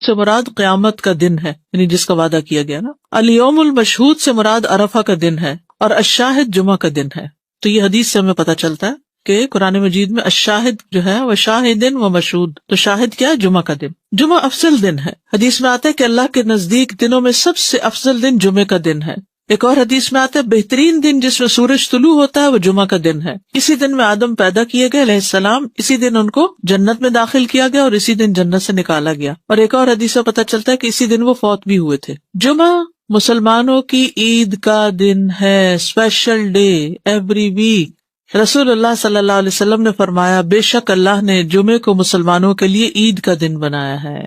سے مراد قیامت کا دن ہے، یعنی جس کا وعدہ کیا گیا نا. الیوم المشہود سے مراد عرفہ کا دن ہے، اور الشاہد جمعہ کا دن ہے. تو یہ حدیث سے ہمیں پتہ چلتا ہے کہ قرآن مجید میں الشاہد جو ہے وہ شاہدن و مشہود، تو شاہد کیا ہے؟ جمعہ کا دن. جمعہ افضل دن ہے. حدیث میں آتا ہے کہ اللہ کے نزدیک دنوں میں سب سے افضل دن جمعے کا دن ہے. ایک اور حدیث میں آتا ہے بہترین دن جس میں سورج طلوع ہوتا ہے وہ جمعہ کا دن ہے. اسی دن میں آدم پیدا کیے گئے علیہ السلام، اسی دن ان کو جنت میں داخل کیا گیا اور اسی دن جنت سے نکالا گیا. اور ایک اور حدیث سے پتہ چلتا ہے کہ اسی دن وہ فوت بھی ہوئے تھے. جمعہ مسلمانوں کی عید کا دن ہے، اسپیشل ڈے ایوری ویک. رسول اللہ صلی اللہ علیہ وسلم نے فرمایا بے شک اللہ نے جمعے کو مسلمانوں کے لیے عید کا دن بنایا ہے.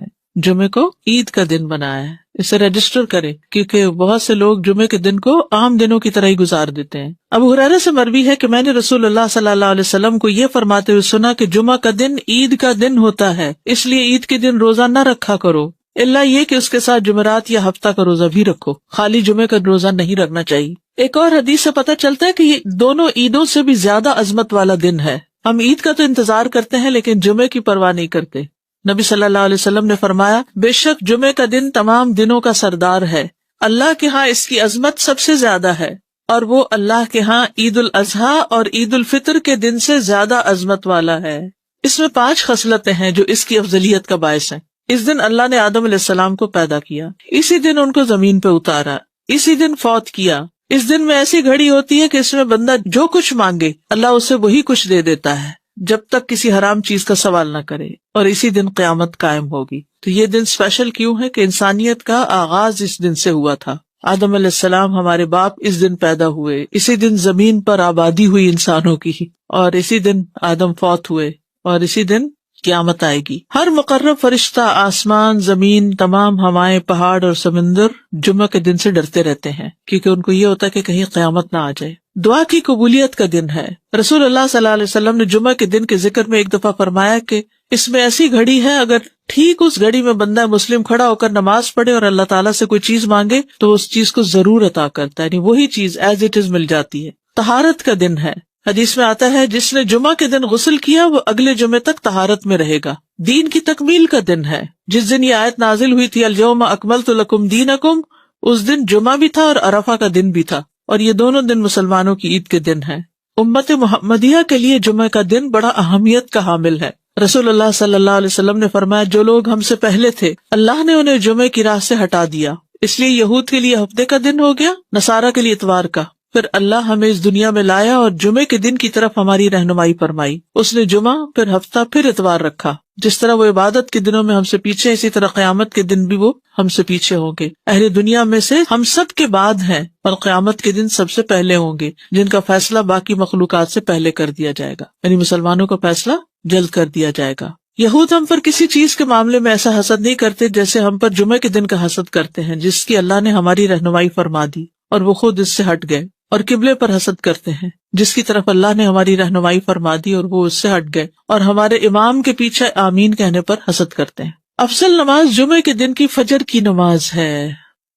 جمعے کو عید کا دن بنایا ہے، اسے رجسٹر کریں، کیونکہ بہت سے لوگ جمعے کے دن کو عام دنوں کی طرح ہی گزار دیتے ہیں. ابو ہریرہ سے مروی ہے کہ میں نے رسول اللہ صلی اللہ علیہ وسلم کو یہ فرماتے ہوئے سنا کہ جمعہ کا دن عید کا دن ہوتا ہے، اس لیے عید کے دن روزہ نہ رکھا کرو، الا یہ کہ اس کے ساتھ جمعرات یا ہفتہ کا روزہ بھی رکھو، خالی جمعے کا روزہ نہیں رکھنا چاہیے. ایک اور حدیث سے پتہ چلتا ہے کہ یہ دونوں عیدوں سے بھی زیادہ عظمت والا دن ہے. ہم عید کا تو انتظار کرتے ہیں لیکن جمعے کی پرواہ نہیں کرتے. نبی صلی اللہ علیہ وسلم نے فرمایا بے شک جمعے کا دن تمام دنوں کا سردار ہے، اللہ کے ہاں اس کی عظمت سب سے زیادہ ہے، اور وہ اللہ کے ہاں عید الاضحیٰ اور عید الفطر کے دن سے زیادہ عظمت والا ہے. اس میں 5 خصلتیں ہیں جو اس کی افضلیت کا باعث ہیں. اس دن اللہ نے آدم علیہ السلام کو پیدا کیا، اسی دن ان کو زمین پہ اتارا، اسی دن فوت کیا. اس دن میں ایسی گھڑی ہوتی ہے کہ اس میں بندہ جو کچھ مانگے اللہ اسے وہی کچھ دے دیتا ہے جب تک کسی حرام چیز کا سوال نہ کرے، اور اسی دن قیامت قائم ہوگی. تو یہ دن اسپیشل کیوں ہے کہ انسانیت کا آغاز اس دن سے ہوا تھا. آدم علیہ السلام ہمارے باپ اس دن پیدا ہوئے، اسی دن زمین پر آبادی ہوئی انسانوں کی، اور اسی دن آدم فوت ہوئے، اور اسی دن قیامت آئے گی. ہر مقرب فرشتہ، آسمان، زمین، تمام ہوائیں، پہاڑ اور سمندر جمعہ کے دن سے ڈرتے رہتے ہیں، کیونکہ ان کو یہ ہوتا ہے کہ کہیں قیامت نہ آ جائے. دعا کی قبولیت کا دن ہے. رسول اللہ صلی اللہ علیہ وسلم نے جمعہ کے دن کے ذکر میں ایک دفعہ فرمایا کہ اس میں ایسی گھڑی ہے، اگر ٹھیک اس گھڑی میں بندہ مسلم کھڑا ہو کر نماز پڑھے اور اللہ تعالیٰ سے کوئی چیز مانگے تو اس چیز کو ضرور عطا کرتا ہے، یعنی وہی چیز ایز اٹ از مل جاتی ہے. طہارت کا دن ہے. حدیث میں آتا ہے جس نے جمعہ کے دن غسل کیا وہ اگلے جمعے تک طہارت میں رہے گا. دین کی تکمیل کا دن ہے. جس دن یہ آیت نازل ہوئی تھی الیوم اکملت لکم دینکم، اس دن جمعہ بھی تھا اور عرفہ کا دن بھی تھا، اور یہ دونوں دن مسلمانوں کی عید کے دن ہیں. امت محمدیہ کے لیے جمعہ کا دن بڑا اہمیت کا حامل ہے. رسول اللہ صلی اللہ علیہ وسلم نے فرمایا جو لوگ ہم سے پہلے تھے اللہ نے انہیں جمعے کی راہ سے ہٹا دیا، اس لیے یہود کے لیے ہفتے کا دن ہو گیا، نصارہ کے لیے اتوار کا. پھر اللہ ہمیں اس دنیا میں لایا اور جمعے کے دن کی طرف ہماری رہنمائی فرمائی. اس نے جمعہ، پھر ہفتہ، پھر اتوار رکھا. جس طرح وہ عبادت کے دنوں میں ہم سے پیچھے، اسی طرح قیامت کے دن بھی وہ ہم سے پیچھے ہوں گے. اہل دنیا میں سے ہم سب کے بعد ہیں اور قیامت کے دن سب سے پہلے ہوں گے، جن کا فیصلہ باقی مخلوقات سے پہلے کر دیا جائے گا، یعنی مسلمانوں کا فیصلہ جلد کر دیا جائے گا. یہود ہم پر کسی چیز کے معاملے میں ایسا حسد نہیں کرتے جیسے ہم پر جمعے کے دن کا حسد کرتے ہیں، جس کی اللہ نے ہماری رہنمائی فرما دی اور وہ خود اس سے ہٹ گئے. اور قبلے پر حسد کرتے ہیں جس کی طرف اللہ نے ہماری رہنمائی فرما دی اور وہ اس سے ہٹ گئے، اور ہمارے امام کے پیچھے آمین کہنے پر حسد کرتے ہیں. افضل نماز جمعے کے دن کی فجر کی نماز ہے.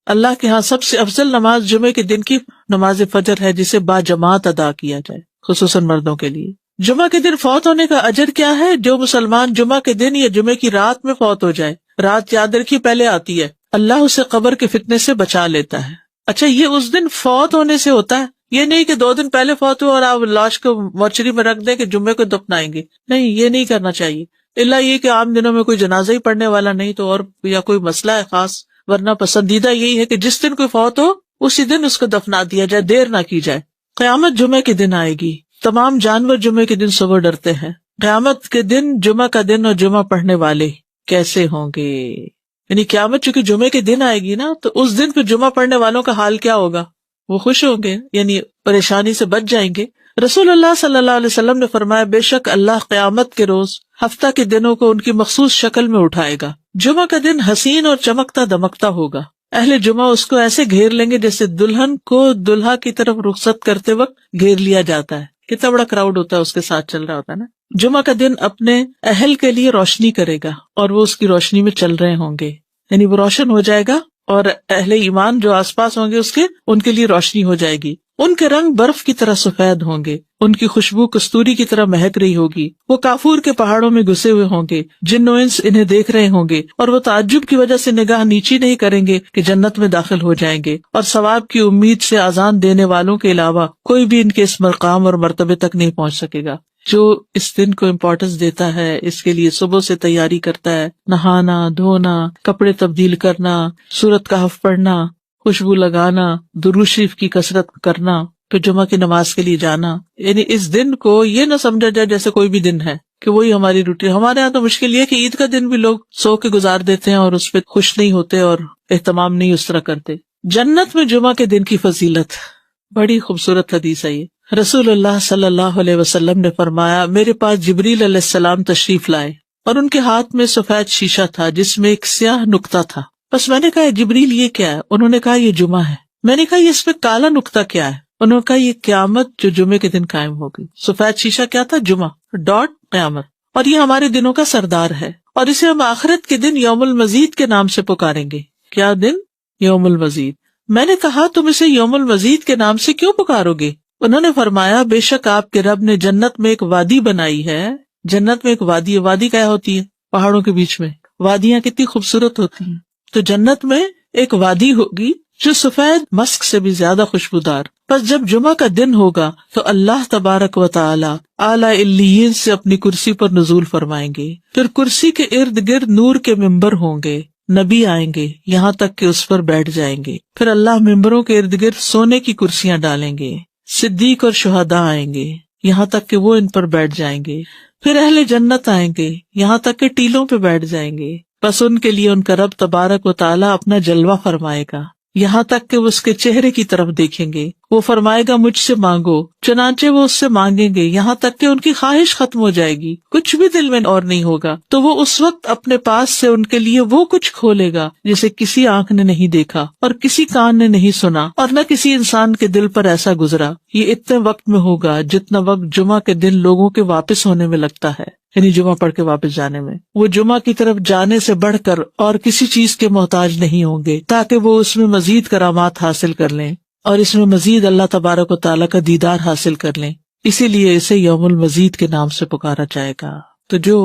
اللہ کے ہاں سب سے افضل نماز جمعے کے دن کی نماز فجر ہے، جسے با جماعت ادا کیا جائے، خصوصاً مردوں کے لیے. جمعہ کے دن فوت ہونے کا اجر کیا ہے؟ جو مسلمان جمعہ کے دن یا جمعے کی رات میں فوت ہو جائے، رات یاد رکھیے پہلے آتی ہے، اللہ اسے قبر کے فتنے سے بچا لیتا ہے. اچھا، یہ اس دن فوت ہونے سے ہوتا ہے، یہ نہیں کہ 2 دن پہلے فوت ہوا اور آپ لاش کو مورچری میں رکھ دیں کہ جمعے کو دفنائیں گے. نہیں، یہ نہیں کرنا چاہیے، الا یہ کہ عام دنوں میں کوئی جنازہ ہی پڑھنے والا نہیں تو، اور یا کوئی مسئلہ ہے خاص، ورنہ پسندیدہ یہی ہے کہ جس دن کوئی فوت ہو اسی دن اس کو دفنا دیا جائے، دیر نہ کی جائے. قیامت جمعے کے دن آئے گی. تمام جانور جمعے کے دن صبح ڈرتے ہیں. قیامت کے دن جمعہ کا دن اور جمعہ پڑھنے والے کیسے ہوں گے؟ یعنی قیامت چونکہ جمعے کے دن آئے گی نا، تو اس دن پھر جمعہ پڑھنے والوں کا حال کیا ہوگا؟ وہ خوش ہوں گے، یعنی پریشانی سے بچ جائیں گے. رسول اللہ صلی اللہ علیہ وسلم نے فرمایا بے شک اللہ قیامت کے روز ہفتہ کے دنوں کو ان کی مخصوص شکل میں اٹھائے گا. جمعہ کا دن حسین اور چمکتا دمکتا ہوگا. اہل جمعہ اس کو ایسے گھیر لیں گے جیسے دلہن کو دلہا کی طرف رخصت کرتے وقت گھیر لیا جاتا ہے. کتنا بڑا کراؤڈ ہوتا ہے اس کے ساتھ چل رہا ہوتا ہے نا. جمعہ کا دن اپنے اہل کے لیے روشنی کرے گا اور وہ اس کی روشنی میں چل رہے ہوں گے، یعنی وہ روشن ہو جائے گا اور اہل ایمان جو آس پاس ہوں گے ان کے لیے روشنی ہو جائے گی. ان کے رنگ برف کی طرح سفید ہوں گے ان کی خوشبو کستوری کی طرح مہک رہی ہوگی. وہ کافور کے پہاڑوں میں گھسے ہوئے ہوں گے. جن و انس انہیں دیکھ رہے ہوں گے اور وہ تعجب کی وجہ سے نگاہ نیچی نہیں کریں گے کہ جنت میں داخل ہو جائیں گے. اور ثواب کی امید سے اذان دینے والوں کے علاوہ کوئی بھی ان کے اس مقام اور مرتبے تک نہیں پہنچ سکے گا. جو اس دن کو امپورٹنس دیتا ہے، اس کے لیے صبح سے تیاری کرتا ہے، نہانا دھونا، کپڑے تبدیل کرنا، سورۃ کہف پڑھنا، خوشبو لگانا، درود شریف کی کثرت کرنا، پھر جمعہ کی نماز کے لیے جانا. یعنی اس دن کو یہ نہ سمجھا جائے جیسے کوئی بھی دن ہے کہ وہی ہماری روٹین. ہمارے یہاں تو مشکل یہ ہے کہ عید کا دن بھی لوگ سو کے گزار دیتے ہیں اور اس پہ خوش نہیں ہوتے اور اہتمام نہیں اس طرح کرتے. جنت میں جمعہ کے دن کی فضیلت، بڑی خوبصورت حدیث ہے یہ. رسول اللہ صلی اللہ علیہ وسلم نے فرمایا، میرے پاس جبریل علیہ السلام تشریف لائے اور ان کے ہاتھ میں سفید شیشہ تھا جس میں ایک سیاہ نقطہ تھا. بس میں نے کہا جبریل یہ کیا ہے؟ انہوں نے کہا یہ جمعہ ہے. میں نے کہا یہ اس میں کالا نقطہ کیا ہے؟ انہوں نے کہا یہ قیامت جو جمعے کے دن قائم ہوگی. سفید شیشہ کیا تھا؟ جمعہ ڈاٹ قیامت. اور یہ ہمارے دنوں کا سردار ہے اور اسے ہم آخرت کے دن یوم المزید کے نام سے پکاریں گے. کیا دن؟ یوم المزید. میں نے کہا تم اسے یوم المزید کے نام سے کیوں پکارو گے؟ انہوں نے فرمایا بے شک آپ کے رب نے جنت میں ایک وادی بنائی ہے. جنت میں ایک وادی ہے. وادی کیا ہوتی ہے؟ پہاڑوں کے بیچ میں. وادیاں کتنی خوبصورت ہوتی ہیں. تو جنت میں ایک وادی ہوگی جو سفید مسک سے بھی زیادہ خوشبودار. بس جب جمعہ کا دن ہوگا تو اللہ تبارک و تعالی اعلی علیین سے اپنی کرسی پر نزول فرمائیں گے. پھر کرسی کے ارد گرد نور کے ممبر ہوں گے. نبی آئیں گے یہاں تک کہ اس پر بیٹھ جائیں گے. پھر اللہ ممبروں کے ارد گرد سونے کی کرسیاں ڈالیں گے. صدیق اور شہداء آئیں گے یہاں تک کہ وہ ان پر بیٹھ جائیں گے. پھر اہل جنت آئیں گے یہاں تک کہ ٹیلوں پہ بیٹھ جائیں گے. بس ان کے لیے ان کا رب تبارک و تعالیٰ اپنا جلوہ فرمائے گا یہاں تک کہ وہ اس کے چہرے کی طرف دیکھیں گے. وہ فرمائے گا مجھ سے مانگو، چنانچہ وہ اس سے مانگیں گے یہاں تک کہ ان کی خواہش ختم ہو جائے گی، کچھ بھی دل میں اور نہیں ہوگا. تو وہ اس وقت اپنے پاس سے ان کے لیے وہ کچھ کھولے گا جسے کسی آنکھ نے نہیں دیکھا اور کسی کان نے نہیں سنا اور نہ کسی انسان کے دل پر ایسا گزرا. یہ اتنے وقت میں ہوگا جتنا وقت جمعہ کے دن لوگوں کے واپس ہونے میں لگتا ہے، یعنی جمعہ پڑھ کے واپس جانے میں. وہ جمعہ کی طرف جانے سے بڑھ کر اور کسی چیز کے محتاج نہیں ہوں گے تاکہ وہ اس میں مزید کرامات حاصل کر لیں اور اس میں مزید اللہ تبارک و تعالیٰ کا دیدار حاصل کر لیں. اسی لیے اسے یوم المزید کے نام سے پکارا جائے گا. تو جو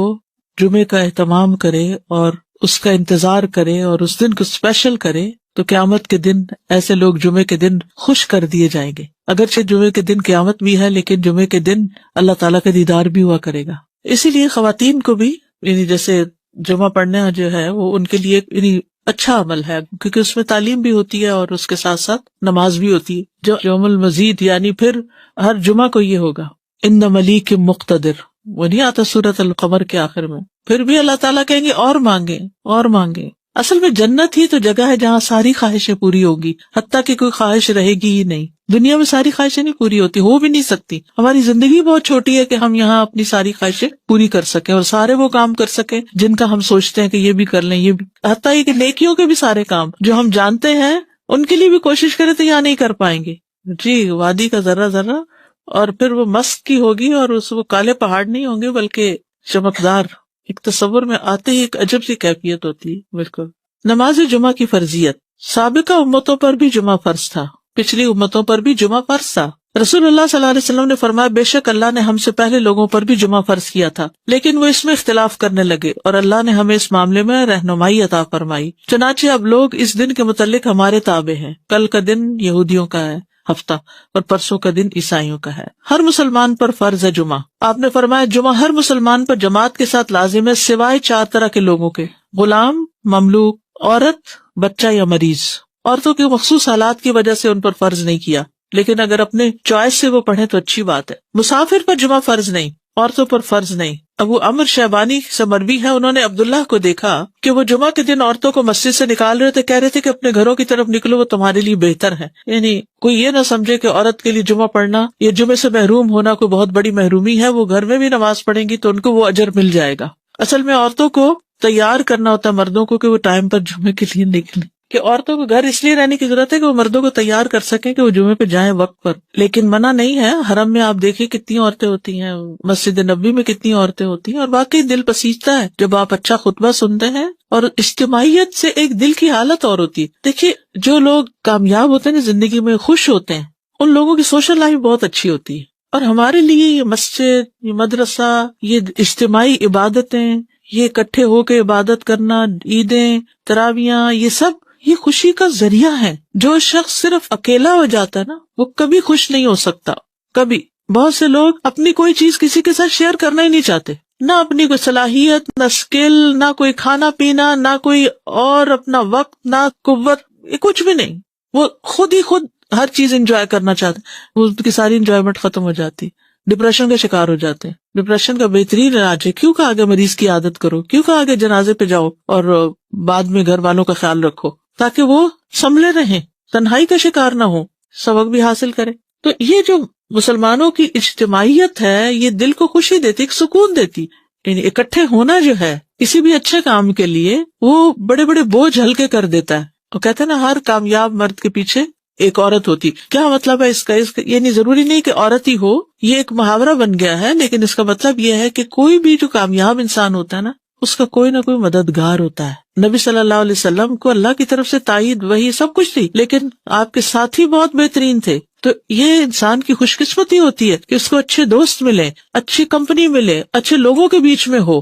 جمعے کا اہتمام کرے اور اس کا انتظار کرے اور اس دن کو اسپیشل کرے تو قیامت کے دن ایسے لوگ جمعے کے دن خوش کر دیے جائیں گے. اگرچہ جمعے کے دن قیامت بھی ہے لیکن جمعے کے دن اللہ تعالیٰ کا دیدار بھی ہوا کرے گا. اسی لیے خواتین کو بھی یعنی جیسے جمعہ پڑھنا جو ہے وہ ان کے لیے یعنی اچھا عمل ہے کیونکہ اس میں تعلیم بھی ہوتی ہے اور اس کے ساتھ ساتھ نماز بھی ہوتی ہے. جو یوم المزید یعنی پھر ہر جمعہ کو یہ ہوگا ان ملیک مقتدر، وہ نہیں آتا سورۃ القمر کے آخر میں. پھر بھی اللہ تعالیٰ کہیں گے اور مانگے اور مانگے. اصل میں جنت ہی تو جگہ ہے جہاں ساری خواہشیں پوری ہوگی، حتیٰ کہ کوئی خواہش رہے گی ہی نہیں. دنیا میں ساری خواہشیں نہیں پوری ہوتی، ہو بھی نہیں سکتی. ہماری زندگی بہت چھوٹی ہے کہ ہم یہاں اپنی ساری خواہشیں پوری کر سکیں اور سارے وہ کام کر سکیں جن کا ہم سوچتے ہیں کہ یہ بھی کر لیں، یہ بھی، حتیٰ کہ نیکیوں کے بھی سارے کام جو ہم جانتے ہیں ان کے لیے بھی کوشش کریں تو یہاں نہیں کر پائیں گے. جی وادی کا ذرہ ذرہ اور پھر وہ مسک کی ہوگی اور وہ کالے پہاڑ نہیں ہوں گے بلکہ چمکدار. ایک تصور میں آتے ہی ایک عجب سی کیفیت ہوتی ہے. بالکل. نماز جمعہ کی فرضیت. سابقہ امتوں پر بھی جمعہ فرض تھا، پچھلی امتوں پر بھی جمعہ فرض تھا. رسول اللہ صلی اللہ علیہ وسلم نے فرمایا بے شک اللہ نے ہم سے پہلے لوگوں پر بھی جمعہ فرض کیا تھا لیکن وہ اس میں اختلاف کرنے لگے اور اللہ نے ہمیں اس معاملے میں رہنمائی عطا فرمائی. چنانچہ اب لوگ اس دن کے متعلق ہمارے تابع ہیں. کل کا دن یہودیوں کا ہے ہفتہ اور پرسوں کا دن عیسائیوں کا ہے. ہر مسلمان پر فرض ہے جمعہ. آپ نے فرمایا جمعہ ہر مسلمان پر جماعت کے ساتھ لازم ہے سوائے 4 طرح کے لوگوں کے: غلام، مملوک، عورت، بچہ یا مریض. عورتوں کے مخصوص حالات کی وجہ سے ان پر فرض نہیں کیا لیکن اگر اپنے چوائس سے وہ پڑھیں تو اچھی بات ہے. مسافر پر جمعہ فرض نہیں، عورتوں پر فرض نہیں. ابو عمر شیبانی سے مروی ہے، انہوں نے عبداللہ کو دیکھا کہ وہ جمعہ کے دن عورتوں کو مسجد سے نکال رہے تھے، کہہ رہے تھے کہ اپنے گھروں کی طرف نکلو، وہ تمہارے لیے بہتر ہے. یعنی کوئی یہ نہ سمجھے کہ عورت کے لیے جمعہ پڑھنا یا جمعے سے محروم ہونا کوئی بہت بڑی محرومی ہے. وہ گھر میں بھی نماز پڑھیں گی تو ان کو وہ اجر مل جائے گا. اصل میں عورتوں کو تیار کرنا ہوتا ہے مردوں کو کہ وہ ٹائم پر جمعے کے لیے نکلیں. کہ عورتوں کو گھر اس لیے رہنے کی ضرورت ہے کہ وہ مردوں کو تیار کر سکیں کہ وہ جمعے پہ جائیں وقت پر. لیکن منع نہیں ہے. حرم میں آپ دیکھیں کتنی عورتیں ہوتی ہیں، مسجد نبوی میں کتنی عورتیں ہوتی ہیں اور واقعی دل پسیجتا ہے جب آپ اچھا خطبہ سنتے ہیں. اور اجتماعیت سے ایک دل کی حالت اور ہوتی ہے. دیکھیے جو لوگ کامیاب ہوتے ہیں زندگی میں، خوش ہوتے ہیں، ان لوگوں کی سوشل لائف بہت اچھی ہوتی ہے. اور ہمارے لیے یہ مسجد، یہ مدرسہ، یہ اجتماعی عبادتیں، یہ اکٹھے ہو کے عبادت کرنا، عیدیں، تراویاں، یہ سب یہ خوشی کا ذریعہ ہے. جو شخص صرف اکیلا ہو جاتا ہے نا وہ کبھی خوش نہیں ہو سکتا. کبھی. بہت سے لوگ اپنی کوئی چیز کسی کے ساتھ شیئر کرنا ہی نہیں چاہتے، نہ اپنی کوئی صلاحیت، نہ اسکل، نہ کوئی کھانا پینا، نہ کوئی اور اپنا وقت، نہ قوت، کچھ بھی نہیں. وہ خود ہی خود ہر چیز انجوائے کرنا چاہتے ہیں. وہ کی ساری انجوائمنٹ ختم ہو جاتی، ڈپریشن کا شکار ہو جاتے ہیں. ڈپریشن کا بہترین علاج ہے کیوں کہ آگے مریض کی عادت کرو، کیوں کہ آگے جنازے پہ جاؤ اور بعد میں گھر والوں کا خیال رکھو تاکہ وہ سنبھلے رہیں، تنہائی کا شکار نہ ہو، سبق بھی حاصل کرے. تو یہ جو مسلمانوں کی اجتماعیت ہے یہ دل کو خوشی دیتی، ایک سکون دیتی. یعنی اکٹھے ہونا جو ہے کسی بھی اچھے کام کے لیے وہ بڑے بڑے بوجھ ہلکے کر دیتا ہے. وہ کہتے ہیں نا ہر کامیاب مرد کے پیچھے ایک عورت ہوتی. کیا مطلب ہے اس کا یعنی ضروری نہیں کہ عورت ہی ہو، یہ ایک محاورہ بن گیا ہے، لیکن اس کا مطلب یہ ہے کہ کوئی بھی جو کامیاب انسان ہوتا ہے نا اس کا کوئی نہ کوئی مددگار ہوتا ہے. نبی صلی اللہ علیہ وسلم کو اللہ کی طرف سے تائید وحی سب کچھ تھی، لیکن آپ کے ساتھی بہت بہترین تھے. تو یہ انسان کی خوش قسمتی ہوتی ہے کہ اس کو اچھے دوست ملے، اچھی کمپنی ملے، اچھے لوگوں کے بیچ میں ہو.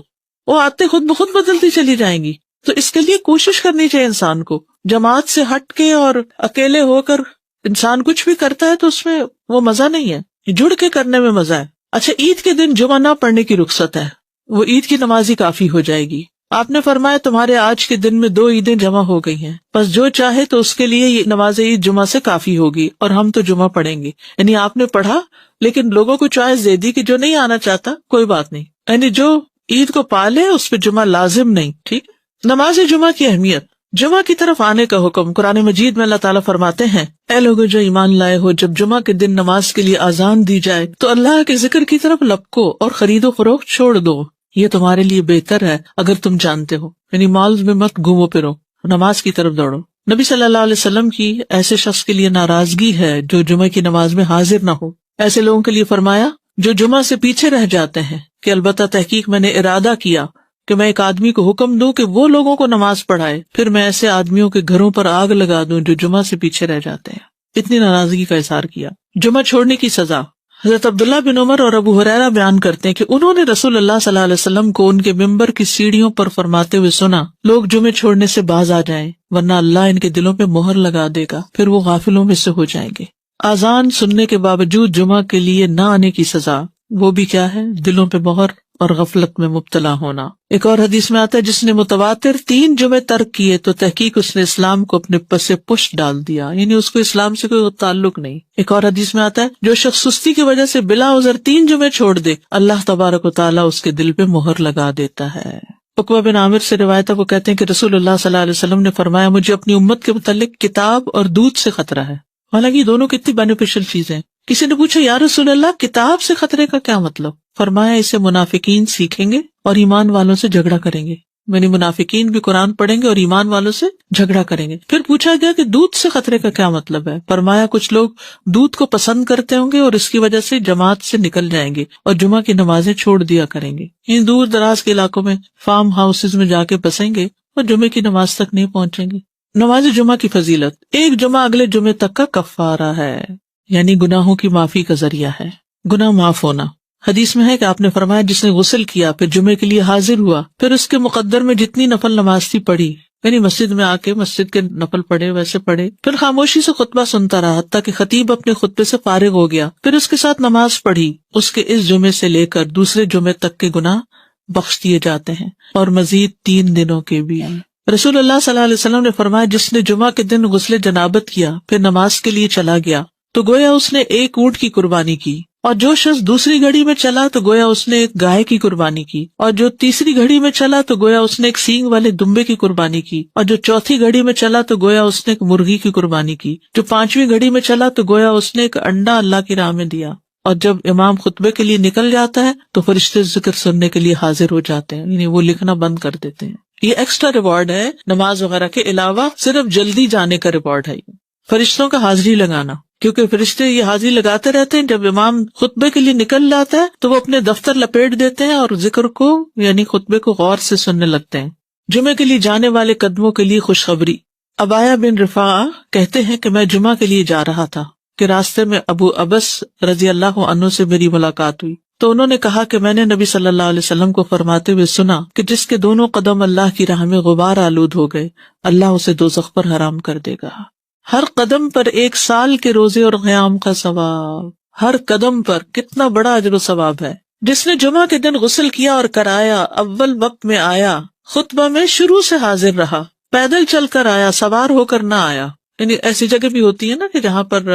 وہ آتے خود بخود بدلتی چلی جائیں گی. تو اس کے لیے کوشش کرنی چاہیے انسان کو. جماعت سے ہٹ کے اور اکیلے ہو کر انسان کچھ بھی کرتا ہے تو اس میں وہ مزہ نہیں ہے، جڑ کے کرنے میں مزہ ہے. اچھا، عید کے دن جمعہ نہ پڑھنے کی رخصت ہے، وہ عید کی نماز ہی کافی ہو جائے گی. آپ نے فرمایا تمہارے آج کے دن میں 2 عیدیں جمع ہو گئی ہیں، بس جو چاہے تو اس کے لیے یہ نماز عید جمعہ سے کافی ہوگی اور ہم تو جمعہ پڑھیں گے. یعنی آپ نے پڑھا لیکن لوگوں کو چوائس دے دی کہ جو نہیں آنا چاہتا کوئی بات نہیں، یعنی جو عید کو پالے اس پہ جمعہ لازم نہیں. ٹھیک. نماز جمعہ کی اہمیت. جمعہ کی طرف آنے کا حکم. قرآن مجید میں اللہ تعالیٰ فرماتے ہیں اے لوگو جو ایمان لائے ہو، جب جمعہ کے دن نماز کے لیے اذان دی جائے تو اللہ کے ذکر کی طرف لپکو اور خرید و فروخت چھوڑ دو، یہ تمہارے لیے بہتر ہے اگر تم جانتے ہو. یعنی مالز میں مت گھومو پھرو، نماز کی طرف دوڑو. نبی صلی اللہ علیہ وسلم کی ایسے شخص کے لیے ناراضگی ہے جو جمعہ کی نماز میں حاضر نہ ہو. ایسے لوگوں کے لیے فرمایا جو جمعہ سے پیچھے رہ جاتے ہیں کہ البتہ تحقیق میں نے ارادہ کیا کہ میں ایک آدمی کو حکم دوں کہ وہ لوگوں کو نماز پڑھائے، پھر میں ایسے آدمیوں کے گھروں پر آگ لگا دوں جو جمعہ سے پیچھے رہ جاتے ہیں. اتنی ناراضگی کا اظہار کیا. جمعہ چھوڑنے کی سزا. حضرت عبداللہ بن عمر اور ابو ہریرہ بیان کرتے ہیں کہ انہوں نے رسول اللہ صلی اللہ علیہ وسلم کو ان کے ممبر کی سیڑھیوں پر فرماتے ہوئے سنا لوگ جمعے چھوڑنے سے باز آ جائیں ورنہ اللہ ان کے دلوں پہ مہر لگا دے گا، پھر وہ غافلوں میں سے ہو جائیں گے. اذان سننے کے باوجود جمعہ کے لیے نہ آنے کی سزا، وہ بھی کیا ہے؟ دلوں پہ مہر اور غفلت میں مبتلا ہونا. ایک اور حدیث میں آتا ہے جس نے متواتر 3 جمعے ترک کیے تو تحقیق اس نے اسلام کو اپنے پس پشت ڈال دیا، یعنی اس کو اسلام سے کوئی تعلق نہیں. ایک اور حدیث میں آتا ہے جو شخص سستی کی وجہ سے بلا عذر 3 جمعے چھوڑ دے اللہ تبارک و تعالیٰ اس کے دل پہ مہر لگا دیتا ہے. عقبہ بن عامر سے روایت ہے، وہ کہتے ہیں کہ رسول اللہ صلی اللہ علیہ وسلم نے فرمایا مجھے اپنی امت کے متعلق کتاب اور دودھ سے خطرہ ہے. حالانکہ یہ دونوں کتنی بینیفیشل چیزیں. کسی نے پوچھا یا رسول اللہ کتاب سے خطرے کا کیا مطلب؟ فرمایا اسے منافقین سیکھیں گے اور ایمان والوں سے جھگڑا کریں گے. یعنی منافقین بھی قرآن پڑھیں گے اور ایمان والوں سے جھگڑا کریں گے. پھر پوچھا گیا کہ دودھ سے خطرے کا کیا مطلب ہے؟ فرمایا کچھ لوگ دودھ کو پسند کرتے ہوں گے اور اس کی وجہ سے جماعت سے نکل جائیں گے اور جمعہ کی نمازیں چھوڑ دیا کریں گے. ان دور دراز کے علاقوں میں فارم ہاؤسز میں جا کے بسیں گے اور جمعے کی نماز تک نہیں پہنچیں گے. نماز جمعہ کی فضیلت. ایک جمعہ اگلے جمعے تک کا کفارہ ہے، یعنی گناہوں کی معافی کا ذریعہ ہے، گناہ معاف ہونا. حدیث میں ہے کہ آپ نے فرمایا جس نے غسل کیا پھر جمعے کے لیے حاضر ہوا پھر اس کے مقدر میں جتنی نفل نماز تھی پڑھی، یعنی مسجد میں آ کے مسجد کے نفل پڑھے ویسے پڑھے، پھر خاموشی سے خطبہ سنتا رہا حتیٰ کہ خطیب اپنے خطبے سے فارغ ہو گیا، پھر اس کے ساتھ نماز پڑھی، اس کے اس جمعے سے لے کر دوسرے جمعے تک کے گناہ بخش دیے جاتے ہیں اور مزید 3 دنوں کے بھی. رسول اللہ صلی اللہ علیہ وسلم نے فرمایا جس نے جمعہ کے دن غسل جنابت کیا پھر نماز کے لیے چلا گیا تو گویا اس نے 1 اونٹ کی قربانی کی، اور جو شخص دوسری گھڑی میں چلا تو گویا اس نے 1 گائے کی قربانی کی، اور جو تیسری گھڑی میں چلا تو گویا اس نے 1 سینگ والے دمبے کی قربانی کی، اور جو چوتھی گھڑی میں چلا تو گویا اس نے 1 مرغی کی قربانی کی، جو 5ویں گھڑی میں چلا تو گویا اس نے 1 انڈا اللہ کی راہ میں دیا. اور جب امام خطبے کے لیے نکل جاتا ہے تو فرشتے ذکر سننے کے لیے حاضر ہو جاتے ہیں، یعنی وہ لکھنا بند کر دیتے ہیں. یہ ایکسٹرا ریوارڈ ہے نماز وغیرہ کے علاوہ، صرف جلدی جانے کا ریوارڈ ہے. فرشتوں کا حاضری لگانا، کیونکہ فرشتے یہ حاضری لگاتے رہتے ہیں. جب امام خطبے کے لیے نکل جاتا ہے تو وہ اپنے دفتر لپیٹ دیتے ہیں اور ذکر کو یعنی خطبے کو غور سے سننے لگتے ہیں. جمعے کے لیے جانے والے قدموں کے لیے خوشخبری. ابایا بن رفاعہ کہتے ہیں کہ میں جمعہ کے لیے جا رہا تھا کہ راستے میں ابو ابس رضی اللہ عنہ سے میری ملاقات ہوئی تو انہوں نے کہا کہ میں نے نبی صلی اللہ علیہ وسلم کو فرماتے ہوئے سنا کہ جس کے دونوں قدم اللہ کی راہ میں غبار آلود ہو گئے اللہ اسے دوزخ پر حرام کر دے گا. ہر قدم پر 1 سال کے روزے اور قیام کا ثواب. ہر قدم پر کتنا بڑا اجر و ثواب ہے. جس نے جمعہ کے دن غسل کیا اور کرایا، اول وقت میں آیا، خطبہ میں شروع سے حاضر رہا، پیدل چل کر آیا، سوار ہو کر نہ آیا. یعنی ایسی جگہ بھی ہوتی ہے نا کہ جہاں پر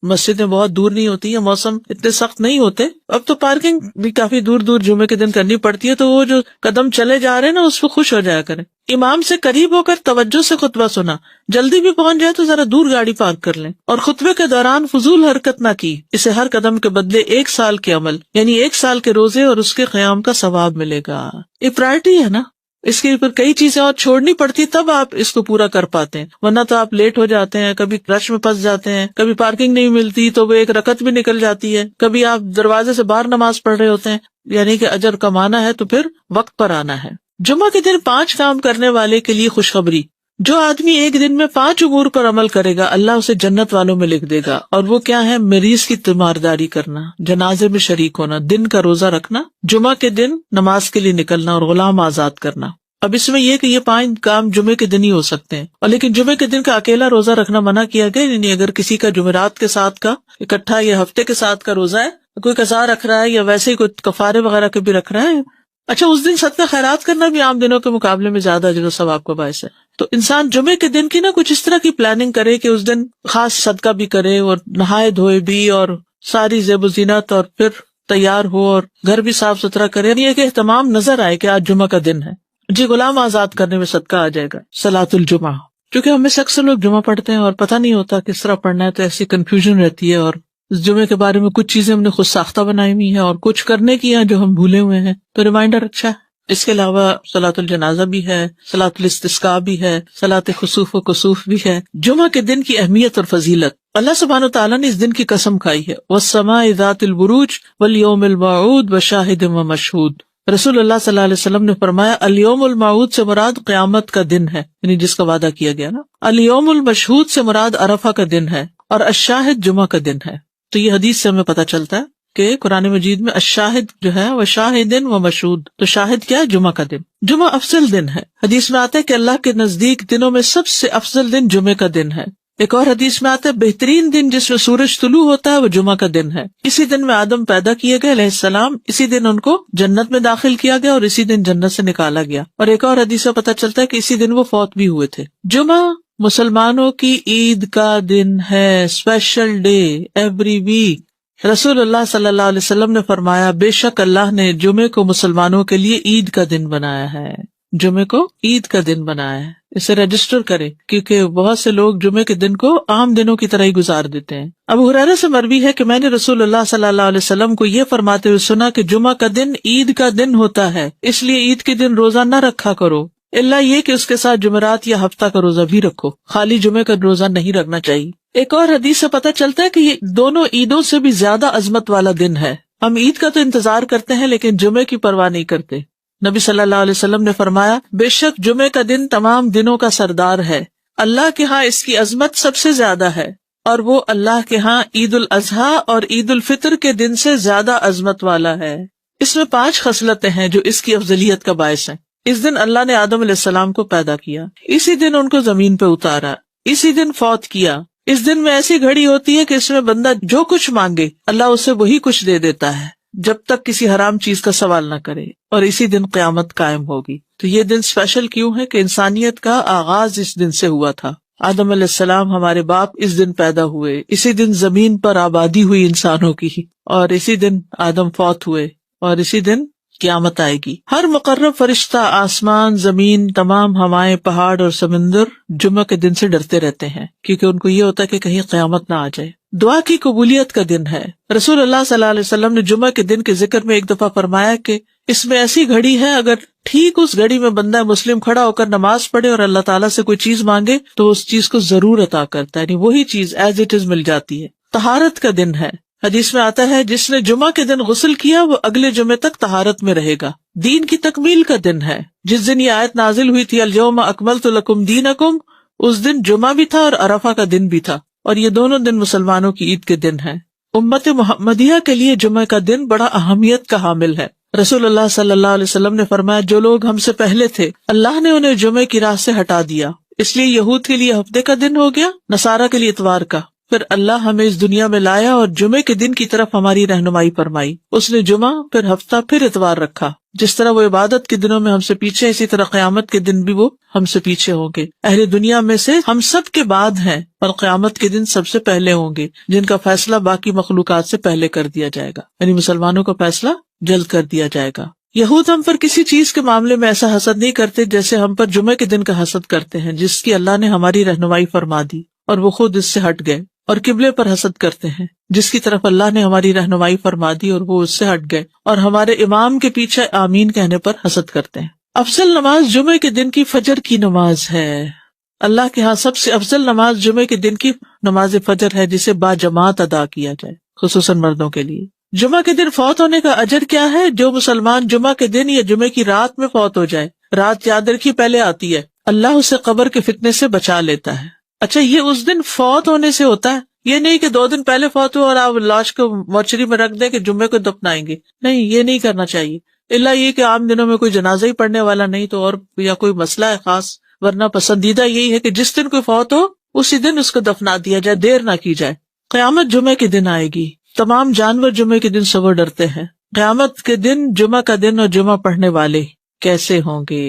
مسجدیں بہت دور نہیں ہوتی ہیں، موسم اتنے سخت نہیں ہوتے. اب تو پارکنگ بھی کافی دور دور جمعے کے دن کرنی پڑتی ہے، تو وہ جو قدم چلے جا رہے ہیں نا اس پہ خوش ہو جایا کریں. امام سے قریب ہو کر توجہ سے خطبہ سنا، جلدی بھی پہنچ جائے تو ذرا دور گاڑی پارک کر لیں، اور خطبے کے دوران فضول حرکت نہ کی. اسے ہر قدم کے بدلے 1 سال کے عمل یعنی 1 سال کے روزے اور اس کے قیام کا ثواب ملے گا. یہ پرائرٹی ہے نا، اس کے اوپر کئی چیزیں اور چھوڑنی پڑتی تب آپ اس کو پورا کر پاتے ہیں، ورنہ تو آپ لیٹ ہو جاتے ہیں، کبھی رش میں پھنس جاتے ہیں، کبھی پارکنگ نہیں ملتی تو وہ 1 رکعت بھی نکل جاتی ہے، کبھی آپ دروازے سے باہر نماز پڑھ رہے ہوتے ہیں. یعنی کہ اجر کمانا ہے تو پھر وقت پر آنا ہے. جمعہ کے دن 5 کام کرنے والے کے لیے خوشخبری. جو آدمی ایک دن میں 5 امور پر عمل کرے گا اللہ اسے جنت والوں میں لکھ دے گا. اور وہ کیا ہے؟ مریض کی تیمارداری کرنا، جنازے میں شریک ہونا، دن کا روزہ رکھنا، جمعہ کے دن نماز کے لیے نکلنا اور غلام آزاد کرنا. اب اس میں یہ کہ یہ 5 کام جمعے کے دن ہی ہو سکتے ہیں، اور لیکن جمعے کے دن کا اکیلا روزہ رکھنا منع کیا گیا. یعنی اگر کسی کا جمعرات کے ساتھ کا اکٹھا یا ہفتے کے ساتھ کا روزہ ہے، کوئی قضا رکھ رہا ہے یا ویسے ہی کوئی کفارے وغیرہ کے بھی رکھ رہا ہے، اچھا اس دن صدقہ خیرات کرنا بھی عام دنوں کے مقابلے میں زیادہ اجر و ثواب کا باعث ہے. تو انسان جمعے کے دن کی نا کچھ اس طرح کی پلاننگ کرے کہ اس دن خاص صدقہ بھی کرے اور نہائے دھوئے بھی اور ساری زیب و زینت اور پھر تیار ہو اور گھر بھی صاف ستھرا کرے. یہ کہ اہتمام نظر آئے کہ آج جمعہ کا دن ہے. جی غلام آزاد کرنے میں صدقہ آ جائے گا. صلاۃ الجمعہ، کیونکہ ہم میں سے اکثر لوگ جمعہ پڑھتے ہیں اور پتہ نہیں ہوتا کس طرح پڑھنا ہے، تو ایسی کنفیوژن رہتی ہے. اور اس جمعے کے بارے میں کچھ چیزیں ہم نے خود ساختہ بنائی ہوئی ہیں اور کچھ کرنے کی ہیں جو ہم بھولے ہوئے ہیں، تو ریمائنڈر اچھا ہے. اس کے علاوہ صلاۃ الجنازہ بھی ہے، صلاۃ الاستسقاء بھی ہے، صلاۃ خسوف و کسوف بھی ہے. جمعہ کے دن کی اہمیت اور فضیلت. اللہ سبحانہ وتعالیٰ نے اس دن کی قسم کھائی ہے، وَالسَّمَاءِ ذَاتِ الْبُرُوجِ وَالْيَوْمِ الْمَوْعُودِ وَشَاهِدٍ وَمَشْهُودٍ. رسول اللہ صلی اللہ علیہ وسلم نے فرمایا الیوم الموعود سے مراد قیامت کا دن ہے، یعنی جس کا وعدہ کیا گیا نا. الیوم المشہود سے مراد عرفہ کا دن ہے، اور الشاہد جمعہ کا دن ہے. تو یہ حدیث سے ہمیں پتہ چلتا ہے کہ قرآن مجید میں الشاہد جو ہے وہ شاہدن و مشہود، تو شاہد کیا ہے؟ جمعہ کا دن. جمعہ افضل دن ہے. حدیث میں آتا ہے کہ اللہ کے نزدیک دنوں میں سب سے افضل دن جمعے کا دن ہے. ایک اور حدیث میں آتا ہے بہترین دن جس میں سورج طلوع ہوتا ہے وہ جمعہ کا دن ہے. اسی دن میں آدم پیدا کیے گئے علیہ السلام، اسی دن ان کو جنت میں داخل کیا گیا اور اسی دن جنت سے نکالا گیا. اور ایک اور حدیث سے پتہ چلتا ہے کہ اسی دن وہ فوت بھی ہوئے تھے. جمعہ مسلمانوں کی عید کا دن ہے، اسپیشل ڈے ایوری ویک. رسول اللہ صلی اللہ علیہ وسلم نے فرمایا بے شک اللہ نے جمعے کو مسلمانوں کے لیے عید کا دن بنایا ہے. جمعے کو عید کا دن بنایا ہے. اسے رجسٹر کرے، کیونکہ بہت سے لوگ جمعے کے دن کو عام دنوں کی طرح ہی گزار دیتے ہیں. ابو ہریرہ سے مروی ہے کہ میں نے رسول اللہ صلی اللہ علیہ وسلم کو یہ فرماتے ہوئے سنا کہ جمعہ کا دن عید کا دن ہوتا ہے، اس لیے عید کے دن روزہ نہ رکھا کرو، الا یہ کہ اس کے ساتھ جمعرات یا ہفتہ کا روزہ بھی رکھو، خالی جمعے کا روزہ نہیں رکھنا چاہیے. ایک اور حدیث سے پتہ چلتا ہے کہ یہ دونوں عیدوں سے بھی زیادہ عظمت والا دن ہے. ہم عید کا تو انتظار کرتے ہیں لیکن جمعے کی پرواہ نہیں کرتے. نبی صلی اللہ علیہ وسلم نے فرمایا بے شک جمعے کا دن تمام دنوں کا سردار ہے، اللہ کے ہاں اس کی عظمت سب سے زیادہ ہے، اور وہ اللہ کے ہاں عید الاضحیٰ اور عید الفطر کے دن سے زیادہ عظمت والا ہے. اس میں 5 خصلتیں ہیں جو اس کی افضلیت کا باعث ہیں. اس دن اللہ نے آدم علیہ السلام کو پیدا کیا، اسی دن ان کو زمین پہ اتارا، اسی دن فوت کیا. اس دن میں ایسی گھڑی ہوتی ہے کہ اس میں بندہ جو کچھ مانگے اللہ اسے وہی کچھ دے دیتا ہے جب تک کسی حرام چیز کا سوال نہ کرے، اور اسی دن قیامت قائم ہوگی. تو یہ دن اسپیشل کیوں ہے کہ انسانیت کا آغاز اس دن سے ہوا تھا. آدم علیہ السلام ہمارے باپ اس دن پیدا ہوئے، اسی دن زمین پر آبادی ہوئی انسانوں کی، اور اسی دن آدم فوت ہوئے، اور اسی دن قیامت آئے گی. ہر مقرب فرشتہ، آسمان، زمین، تمام ہوائیں، پہاڑ اور سمندر جمعہ کے دن سے ڈرتے رہتے ہیں، کیونکہ ان کو یہ ہوتا ہے کہ کہیں قیامت نہ آ جائے. دعا کی قبولیت کا دن ہے. رسول اللہ صلی اللہ علیہ وسلم نے جمعہ کے دن کے ذکر میں ایک دفعہ فرمایا کہ اس میں ایسی گھڑی ہے، اگر ٹھیک اس گھڑی میں بندہ مسلم کھڑا ہو کر نماز پڑھے اور اللہ تعالیٰ سے کوئی چیز مانگے تو اس چیز کو ضرور عطا کرتا ہے، یعنی وہی چیز ایز اٹ از مل جاتی ہے. طہارت کا دن ہے. حدیث میں آتا ہے جس نے جمعہ کے دن غسل کیا وہ اگلے جمعے تک طہارت میں رہے گا. دین کی تکمیل کا دن ہے. جس دن یہ آیت نازل ہوئی تھی الیوم اکملت لکم دینکم، اس دن جمعہ بھی تھا اور عرفہ کا دن بھی تھا. اور یہ دونوں دن مسلمانوں کی عید کے دن ہیں۔ امت محمدیہ کے لیے جمعہ کا دن بڑا اہمیت کا حامل ہے۔ رسول اللہ صلی اللہ علیہ وسلم نے فرمایا جو لوگ ہم سے پہلے تھے اللہ نے انہیں جمعے کی راہ سے ہٹا دیا، اس لیے یہود کے لیے ہفتے کا دن ہو گیا، نصارہ کے لیے اتوار کا۔ پھر اللہ ہمیں اس دنیا میں لایا اور جمعے کے دن کی طرف ہماری رہنمائی فرمائی۔ اس نے جمعہ، پھر ہفتہ، پھر اتوار رکھا۔ جس طرح وہ عبادت کے دنوں میں ہم سے پیچھے، اسی طرح قیامت کے دن بھی وہ ہم سے پیچھے ہوں گے۔ اہل دنیا میں سے ہم سب کے بعد ہیں اور قیامت کے دن سب سے پہلے ہوں گے، جن کا فیصلہ باقی مخلوقات سے پہلے کر دیا جائے گا، یعنی مسلمانوں کا فیصلہ جلد کر دیا جائے گا۔ یہود ہم پر کسی چیز کے معاملے میں ایسا حسد نہیں کرتے جیسے ہم پر جمعے کے دن کا حسد کرتے ہیں، جس کی اللہ نے ہماری رہنمائی فرما دی اور وہ خود اس سے ہٹ گئے، اور قبلے پر حسد کرتے ہیں جس کی طرف اللہ نے ہماری رہنمائی فرما دی اور وہ اس سے ہٹ گئے، اور ہمارے امام کے پیچھے آمین کہنے پر حسد کرتے ہیں۔ افضل نماز جمعے کے دن کی فجر کی نماز ہے۔ اللہ کے ہاں سب سے افضل نماز جمعے کے دن کی نماز فجر ہے، جسے با جماعت ادا کیا جائے، خصوصاً مردوں کے لیے۔ جمعہ کے دن فوت ہونے کا اجر کیا ہے؟ جو مسلمان جمعہ کے دن یا جمعے کی رات میں فوت ہو جائے، رات یاد رکھیے پہلے آتی ہے، اللہ اسے قبر کے فتنے سے بچا لیتا ہے۔ اچھا، یہ اس دن فوت ہونے سے ہوتا ہے، یہ نہیں کہ 2 دن پہلے فوت ہو اور آپ لاش کو مورچری میں رکھ دیں کہ جمعے کو دفنائیں گے، نہیں، یہ نہیں کرنا چاہیے، الا یہ کہ عام دنوں میں کوئی جنازہ ہی پڑھنے والا نہیں تو اور یا کوئی مسئلہ ہے خاص، ورنہ پسندیدہ یہی ہے کہ جس دن کوئی فوت ہو اسی دن اس کو دفنا دیا جائے، دیر نہ کی جائے۔ قیامت جمعے کے دن آئے گی، تمام جانور جمعے کے دن صبح ڈرتے ہیں۔ قیامت کے دن جمعہ کا دن اور جمعہ پڑھنے والے کیسے ہوں گے؟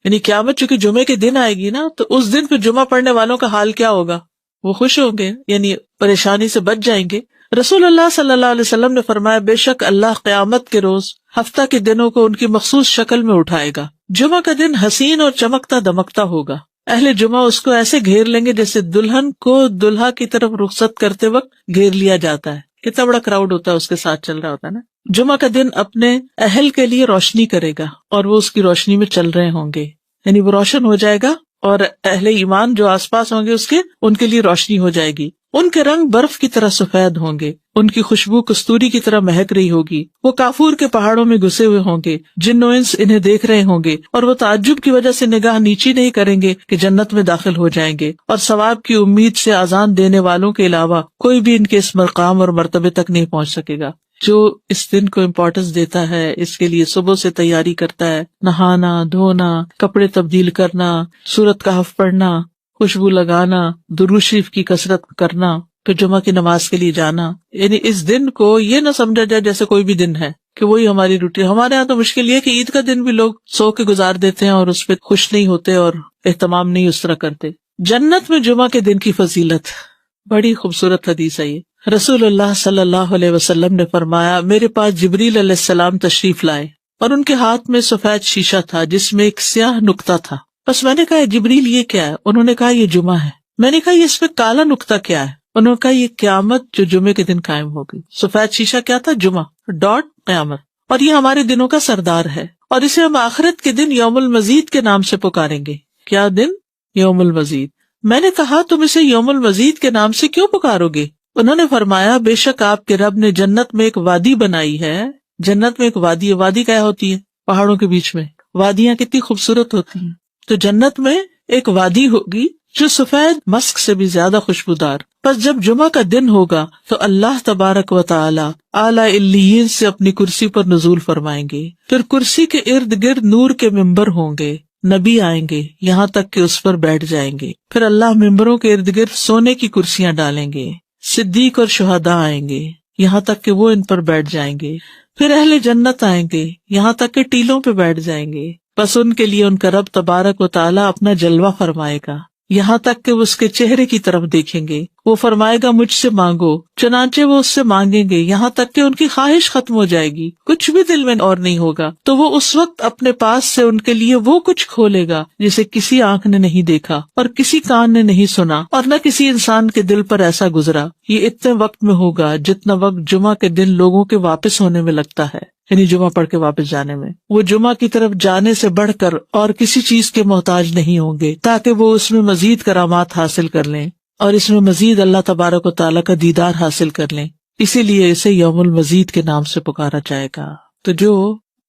یعنی قیامت چونکہ جمعے کے دن آئے گی نا، تو اس دن پھر جمعہ پڑھنے والوں کا حال کیا ہوگا؟ وہ خوش ہوں گے، یعنی پریشانی سے بچ جائیں گے۔ رسول اللہ صلی اللہ علیہ وسلم نے فرمایا بے شک اللہ قیامت کے روز ہفتہ کے دنوں کو ان کی مخصوص شکل میں اٹھائے گا۔ جمعہ کا دن حسین اور چمکتا دمکتا ہوگا، اہل جمعہ اس کو ایسے گھیر لیں گے جیسے دلہن کو دلہا کی طرف رخصت کرتے وقت گھیر لیا جاتا ہے۔ کتنا بڑا کراؤڈ ہوتا ہے اس کے ساتھ چل رہا ہوتا ہے نا۔ جمعہ کا دن اپنے اہل کے لیے روشنی کرے گا اور وہ اس کی روشنی میں چل رہے ہوں گے، یعنی وہ روشن ہو جائے گا اور اہل ایمان جو آس پاس ہوں گے اس کے، ان کے لیے روشنی ہو جائے گی۔ ان کے رنگ برف کی طرح سفید ہوں گے، ان کی خوشبو کستوری کی طرح مہک رہی ہوگی۔ وہ کافور کے پہاڑوں میں گھسے ہوئے ہوں گے، جن و انس انہیں دیکھ رہے ہوں گے، اور وہ تعجب کی وجہ سے نگاہ نیچی نہیں کریں گے کہ جنت میں داخل ہو جائیں گے، اور ثواب کی امید سے اذان دینے والوں کے علاوہ کوئی بھی ان کے اس مقام اور مرتبے تک نہیں پہنچ سکے گا۔ جو اس دن کو امپورٹنس دیتا ہے، اس کے لیے صبح سے تیاری کرتا ہے، نہانا، دھونا، کپڑے تبدیل کرنا، سورۃ کہف پڑھنا، خوشبو لگانا، درود شریف کی کثرت کرنا، پھر جمعہ کی نماز کے لیے جانا، یعنی اس دن کو یہ نہ سمجھا جائے جیسے کوئی بھی دن ہے کہ وہی ہماری روٹین۔ ہمارے ہاں تو مشکل یہ کہ عید کا دن بھی لوگ سو کے گزار دیتے ہیں اور اس پہ خوش نہیں ہوتے اور اہتمام نہیں اس طرح کرتے۔ جنت میں جمعہ کے دن کی فضیلت، بڑی خوبصورت حدیث ہے یہ۔ رسول اللہ صلی اللہ علیہ وسلم نے فرمایا میرے پاس جبریل علیہ السلام تشریف لائے اور ان کے ہاتھ میں سفید شیشہ تھا جس میں ایک سیاہ نقطہ تھا۔ بس میں نے کہا جبریل یہ کیا ہے؟ انہوں نے کہا یہ جمعہ ہے۔ میں نے کہا یہ اس پہ کالا نقطہ کیا ہے؟ انہوں نے کہا یہ قیامت جو جمعے کے دن قائم ہوگی۔ سفید شیشہ کیا تھا؟ جمعہ، ڈاٹ قیامت، اور یہ ہمارے دنوں کا سردار ہے، اور اسے ہم آخرت کے دن یوم المزید کے نام سے پکاریں گے۔ کیا دن؟ یوم المزید۔ میں نے کہا تم اسے یوم المزید کے نام سے کیوں پکارو گے؟ انہوں نے فرمایا بے شک آپ کے رب نے جنت میں ایک وادی بنائی ہے۔ جنت میں ایک وادی ہے۔ وادی کیا ہوتی ہے؟ پہاڑوں کے بیچ میں۔ وادیاں کتنی خوبصورت ہوتی ہیں۔ تو جنت میں ایک وادی ہوگی جو سفید مسک سے بھی زیادہ خوشبودار۔ پس جب جمعہ کا دن ہوگا تو اللہ تبارک و تعالی اعلی علیین سے اپنی کرسی پر نزول فرمائیں گے، پھر کرسی کے ارد گرد نور کے ممبر ہوں گے، نبی آئیں گے یہاں تک کہ اس پر بیٹھ جائیں گے، پھر اللہ ممبروں کے ارد گرد سونے کی کرسیاں ڈالیں گے، صدیق اور شہداء آئیں گے یہاں تک کہ وہ ان پر بیٹھ جائیں گے، پھر اہل جنت آئیں گے یہاں تک کہ ٹیلوں پہ بیٹھ جائیں گے، بس ان کے لیے ان کا رب تبارک و تعالی اپنا جلوہ فرمائے گا یہاں تک کہ وہ اس کے چہرے کی طرف دیکھیں گے۔ وہ فرمائے گا مجھ سے مانگو، چنانچہ وہ اس سے مانگیں گے یہاں تک کہ ان کی خواہش ختم ہو جائے گی، کچھ بھی دل میں اور نہیں ہوگا، تو وہ اس وقت اپنے پاس سے ان کے لیے وہ کچھ کھولے گا جسے کسی آنکھ نے نہیں دیکھا اور کسی کان نے نہیں سنا اور نہ کسی انسان کے دل پر ایسا گزرا۔ یہ اتنے وقت میں ہوگا جتنا وقت جمعہ کے دن لوگوں کے واپس ہونے میں لگتا ہے، یعنی جمعہ پڑھ کے واپس جانے میں۔ وہ جمعہ کی طرف جانے سے بڑھ کر اور کسی چیز کے محتاج نہیں ہوں گے تاکہ وہ اس میں مزید کرامات حاصل کر لیں اور اس میں مزید اللہ تبارک و تعالیٰ کا دیدار حاصل کر لیں، اسی لیے اسے یوم المزید کے نام سے پکارا جائے گا۔ تو جو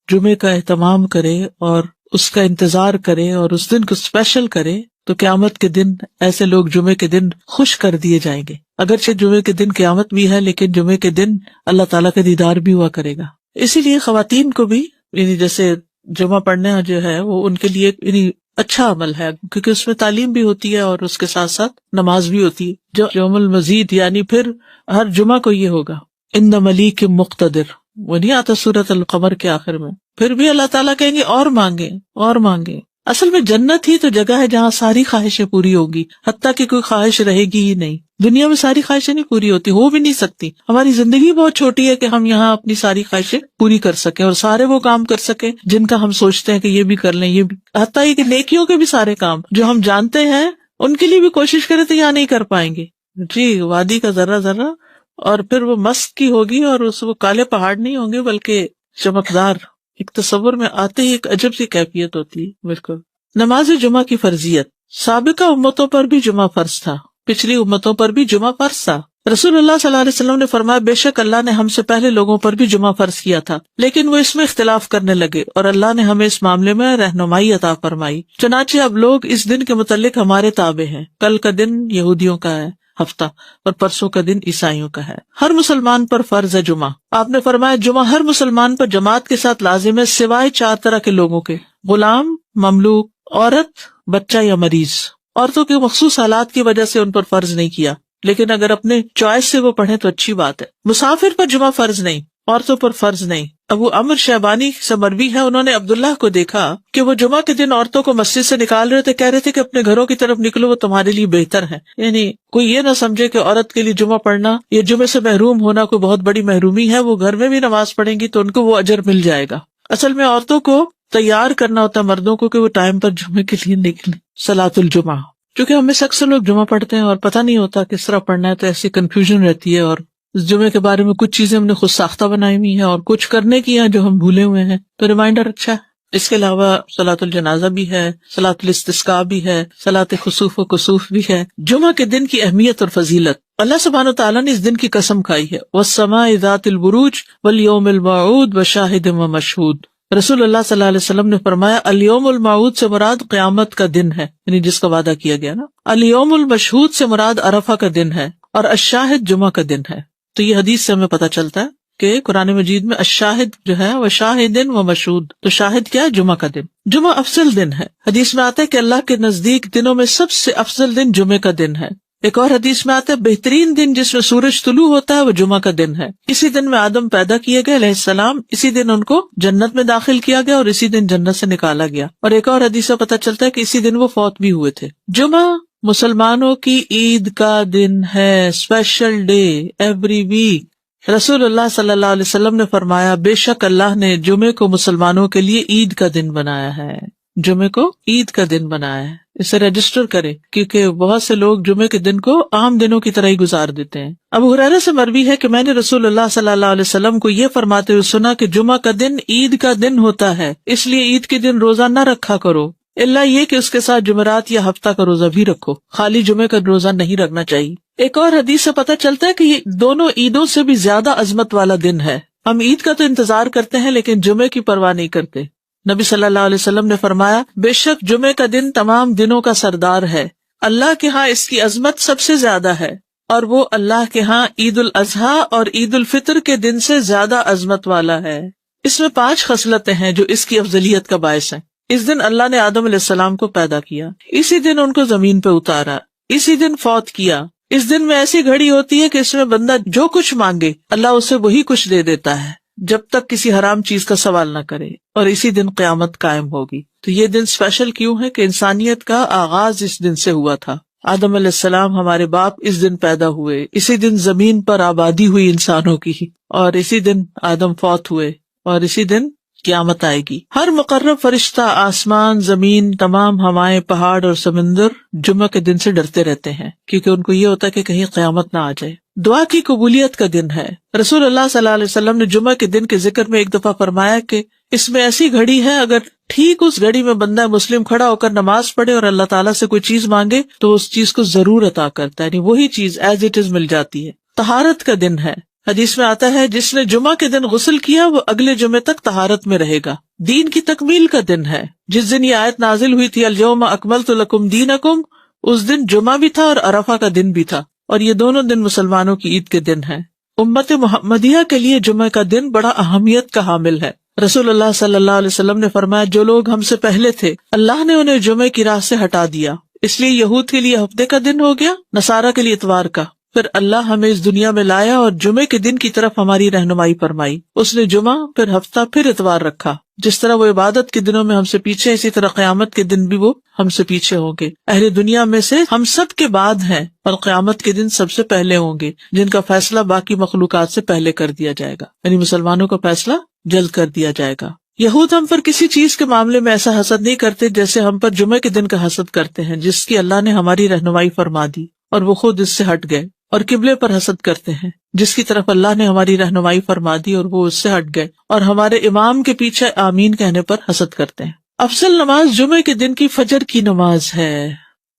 جمعے کا اہتمام کرے اور اس کا انتظار کرے اور اس دن کو اسپیشل کرے، تو قیامت کے دن ایسے لوگ جمعے کے دن خوش کر دیے جائیں گے. اگرچہ جمعے کے دن قیامت بھی ہے لیکن جمعے کے دن اللہ تعالیٰ کا دیدار بھی ہوا کرے گا. اسی لیے خواتین کو بھی یعنی جیسے جمعہ پڑھنا جو ہے وہ ان کے لیے یعنی اچھا عمل ہے، کیونکہ اس میں تعلیم بھی ہوتی ہے اور اس کے ساتھ ساتھ نماز بھی ہوتی ہے. جو یوم المزید یعنی پھر ہر جمعہ کو یہ ہوگا ان ملیک مقتدر، وہ نہیں آتا سورۃ القمر کے آخر میں. پھر بھی اللہ تعالیٰ کہیں گے اور مانگے اور مانگے. اصل میں جنت ہی تو جگہ ہے جہاں ساری خواہشیں پوری ہوگی، حتیٰ کہ کوئی خواہش رہے گی ہی نہیں. دنیا میں ساری خواہشیں نہیں پوری ہوتی، ہو بھی نہیں سکتی. ہماری زندگی بہت چھوٹی ہے کہ ہم یہاں اپنی ساری خواہشیں پوری کر سکیں اور سارے وہ کام کر سکیں جن کا ہم سوچتے ہیں کہ یہ بھی کر لیں، یہ بھی، حتیٰ کہ نیکیوں کے بھی سارے کام جو ہم جانتے ہیں ان کے لیے بھی کوشش کریں تو یہاں نہیں کر پائیں گے. جی وادی کا ذرہ ذرہ، اور پھر وہ مست کی ہوگی اور وہ کالے پہاڑ نہیں ہوں گے بلکہ چمکدار. ایک تصور میں آتے ہی ایک عجب سی کیفیت ہوتی ہے. بالکل. نماز جمعہ کی فرضیت. سابقہ امتوں پر بھی جمعہ فرض تھا، پچھلی امتوں پر بھی جمعہ فرض تھا. رسول اللہ صلی اللہ علیہ وسلم نے فرمایا بے شک اللہ نے ہم سے پہلے لوگوں پر بھی جمعہ فرض کیا تھا لیکن وہ اس میں اختلاف کرنے لگے اور اللہ نے ہمیں اس معاملے میں رہنمائی عطا فرمائی. چنانچہ اب لوگ اس دن کے متعلق ہمارے تابع ہیں. کل کا دن یہودیوں کا ہے ہفتہ اور پرسوں کا دن عیسائیوں کا ہے. ہر مسلمان پر فرض ہے جمعہ. آپ نے فرمایا جمعہ ہر مسلمان پر جماعت کے ساتھ لازم ہے سوائے 4 طرح کے لوگوں کے: غلام، مملوک، عورت، بچہ یا مریض. عورتوں کے مخصوص حالات کی وجہ سے ان پر فرض نہیں کیا، لیکن اگر اپنے چوائس سے وہ پڑھیں تو اچھی بات ہے. مسافر پر جمعہ فرض نہیں، عورتوں پر فرض نہیں. ابو عمر شیبانی سے مروی ہے، انہوں نے عبداللہ کو دیکھا کہ وہ جمعہ کے دن عورتوں کو مسجد سے نکال رہے تھے، کہہ رہے تھے کہ اپنے گھروں کی طرف نکلو، وہ تمہارے لیے بہتر ہے. یعنی کوئی یہ نہ سمجھے کہ عورت کے لیے جمعہ پڑھنا یا جمعے سے محروم ہونا کوئی بہت بڑی محرومی ہے. وہ گھر میں بھی نماز پڑھیں گی تو ان کو وہ اجر مل جائے گا. اصل میں عورتوں کو تیار کرنا ہوتا ہے مردوں کو کہ وہ ٹائم پر جمعے کے لیے نکلیں. صلاۃ الجمعہ، کیونکہ ہم میں سے اکثر لوگ جمعہ پڑھتے ہیں اور پتہ نہیں ہوتا کس طرح پڑھنا ہے، تو ایسی کنفیوژن رہتی ہے. اور اس جمعے کے بارے میں کچھ چیزیں ہم نے خود ساختہ بنائی ہوئی ہیں اور کچھ کرنے کی ہیں جو ہم بھولے ہوئے ہیں، تو ریمائنڈر اچھا ہے. اس کے علاوہ صلاۃ الجنازہ بھی ہے، صلاۃ الاستسقاء بھی ہے، صلاۃ خسوف و کسوف بھی ہے. جمعہ کے دن کی اہمیت اور فضیلت. اللہ سبحانہ وتعالیٰ نے اس دن کی قسم کھائی ہے، والسماء ذات البروج والیوم الموعود وشاہد ومشہود. رسول اللہ صلی اللہ علیہ وسلم نے فرمایا الیوم الموعود سے مراد قیامت کا دن ہے، یعنی جس کا وعدہ کیا گیا نا. الیوم المشہود سے مراد عرفہ کا دن ہے، اور الشاہد جمعہ کا دن ہے. تو یہ حدیث سے ہمیں پتہ چلتا ہے کہ قرآن مجید میں الشاہد جو ہے وہ شاہد و مشہود، تو شاہد کیا ہے؟ جمعہ کا دن. جمعہ افضل دن ہے. حدیث میں آتا ہے کہ اللہ کے نزدیک دنوں میں سب سے افضل دن جمعے کا دن ہے. ایک اور حدیث میں آتا ہے بہترین دن جس میں سورج طلوع ہوتا ہے وہ جمعہ کا دن ہے. اسی دن میں آدم پیدا کیے گئے علیہ السلام، اسی دن ان کو جنت میں داخل کیا گیا اور اسی دن جنت سے نکالا گیا. اور ایک اور حدیث سے پتہ چلتا ہے کہ اسی دن وہ فوت بھی ہوئے تھے. جمعہ مسلمانوں کی عید کا دن ہے، اسپیشل ڈے ایوری ویک. رسول اللہ صلی اللہ علیہ وسلم نے فرمایا بے شک اللہ نے جمعے کو مسلمانوں کے لیے عید کا دن بنایا ہے. جمعے کو عید کا دن بنایا ہے. اسے رجسٹر کرے، کیونکہ بہت سے لوگ جمعے کے دن کو عام دنوں کی طرح ہی گزار دیتے ہیں. ابو ہریرہ سے مروی ہے کہ میں نے رسول اللہ صلی اللہ علیہ وسلم کو یہ فرماتے ہوئے سنا کہ جمعہ کا دن عید کا دن ہوتا ہے، اس لیے عید کے دن روزہ نہ رکھا کرو، الا یہ کہ اس کے ساتھ جمعرات یا ہفتہ کا روزہ بھی رکھو، خالی جمعے کا روزہ نہیں رکھنا چاہیے. ایک اور حدیث سے پتہ چلتا ہے کہ یہ دونوں عیدوں سے بھی زیادہ عظمت والا دن ہے. ہم عید کا تو انتظار کرتے ہیں لیکن جمعے کی پرواہ نہیں کرتے. نبی صلی اللہ علیہ وسلم نے فرمایا بے شک جمعے کا دن تمام دنوں کا سردار ہے، اللہ کے ہاں اس کی عظمت سب سے زیادہ ہے، اور وہ اللہ کے ہاں عید الاضحیٰ اور عید الفطر کے دن سے زیادہ عظمت والا ہے. اس میں 5 خصلتیں ہیں جو اس کی افضلیت کا باعث ہیں. اس دن اللہ نے آدم علیہ السلام کو پیدا کیا، اسی دن ان کو زمین پہ اتارا، اسی دن فوت کیا. اس دن میں ایسی گھڑی ہوتی ہے کہ اس میں بندہ جو کچھ مانگے اللہ اسے وہی کچھ دے دیتا ہے جب تک کسی حرام چیز کا سوال نہ کرے، اور اسی دن قیامت قائم ہوگی. تو یہ دن اسپیشل کیوں ہے کہ انسانیت کا آغاز اس دن سے ہوا تھا. آدم علیہ السلام ہمارے باپ اس دن پیدا ہوئے، اسی دن زمین پر آبادی ہوئی انسانوں کی، اور اسی دن آدم فوت ہوئے، اور اسی دن قیامت آئے گی. ہر مقرب فرشتہ، آسمان، زمین، تمام ہوائیں، پہاڑ اور سمندر جمعہ کے دن سے ڈرتے رہتے ہیں، کیونکہ ان کو یہ ہوتا ہے کہ کہیں قیامت نہ آ جائے. دعا کی قبولیت کا دن ہے. رسول اللہ صلی اللہ علیہ وسلم نے جمعہ کے دن کے ذکر میں ایک دفعہ فرمایا کہ اس میں ایسی گھڑی ہے، اگر ٹھیک اس گھڑی میں بندہ مسلم کھڑا ہو کر نماز پڑھے اور اللہ تعالیٰ سے کوئی چیز مانگے تو اس چیز کو ضرور عطا کرتا ہے، یعنی وہی چیز ایز اٹ از مل جاتی ہے. طہارت کا دن ہے. حدیث میں آتا ہے جس نے جمعہ کے دن غسل کیا وہ اگلے جمعے تک طہارت میں رہے گا. دین کی تکمیل کا دن ہے. جس دن یہ آیت نازل ہوئی تھی الیوم اکملت لکم دینکم، اس دن جمعہ بھی تھا اور عرفہ کا دن بھی تھا، اور یہ دونوں دن مسلمانوں کی عید کے دن ہیں. امت محمدیہ کے لیے جمعہ کا دن بڑا اہمیت کا حامل ہے. رسول اللہ صلی اللہ علیہ وسلم نے فرمایا جو لوگ ہم سے پہلے تھے اللہ نے انہیں جمعے کی راہ سے ہٹا دیا، اس لیے یہود کے لیے ہفتے کا دن ہو گیا، نصارہ کے لیے اتوار کا. پھر اللہ ہمیں اس دنیا میں لایا اور جمعے کے دن کی طرف ہماری رہنمائی فرمائی. اس نے جمعہ، پھر ہفتہ، پھر اتوار رکھا. جس طرح وہ عبادت کے دنوں میں ہم سے پیچھے، اسی طرح قیامت کے دن بھی وہ ہم سے پیچھے ہوں گے. اہل دنیا میں سے ہم سب کے بعد ہیں اور قیامت کے دن سب سے پہلے ہوں گے، جن کا فیصلہ باقی مخلوقات سے پہلے کر دیا جائے گا. یعنی مسلمانوں کا فیصلہ جلد کر دیا جائے گا. یہود ہم پر کسی چیز کے معاملے میں ایسا حسد نہیں کرتے جیسے ہم پر جمعے کے دن کا حسد کرتے ہیں، جس کی اللہ نے ہماری رہنمائی فرما دی اور وہ خود اس سے ہٹ گئے. اور قبلے پر حسد کرتے ہیں جس کی طرف اللہ نے ہماری رہنمائی فرما دی اور وہ اس سے ہٹ گئے. اور ہمارے امام کے پیچھے آمین کہنے پر حسد کرتے ہیں. افضل نماز جمعے کے دن کی فجر کی نماز ہے.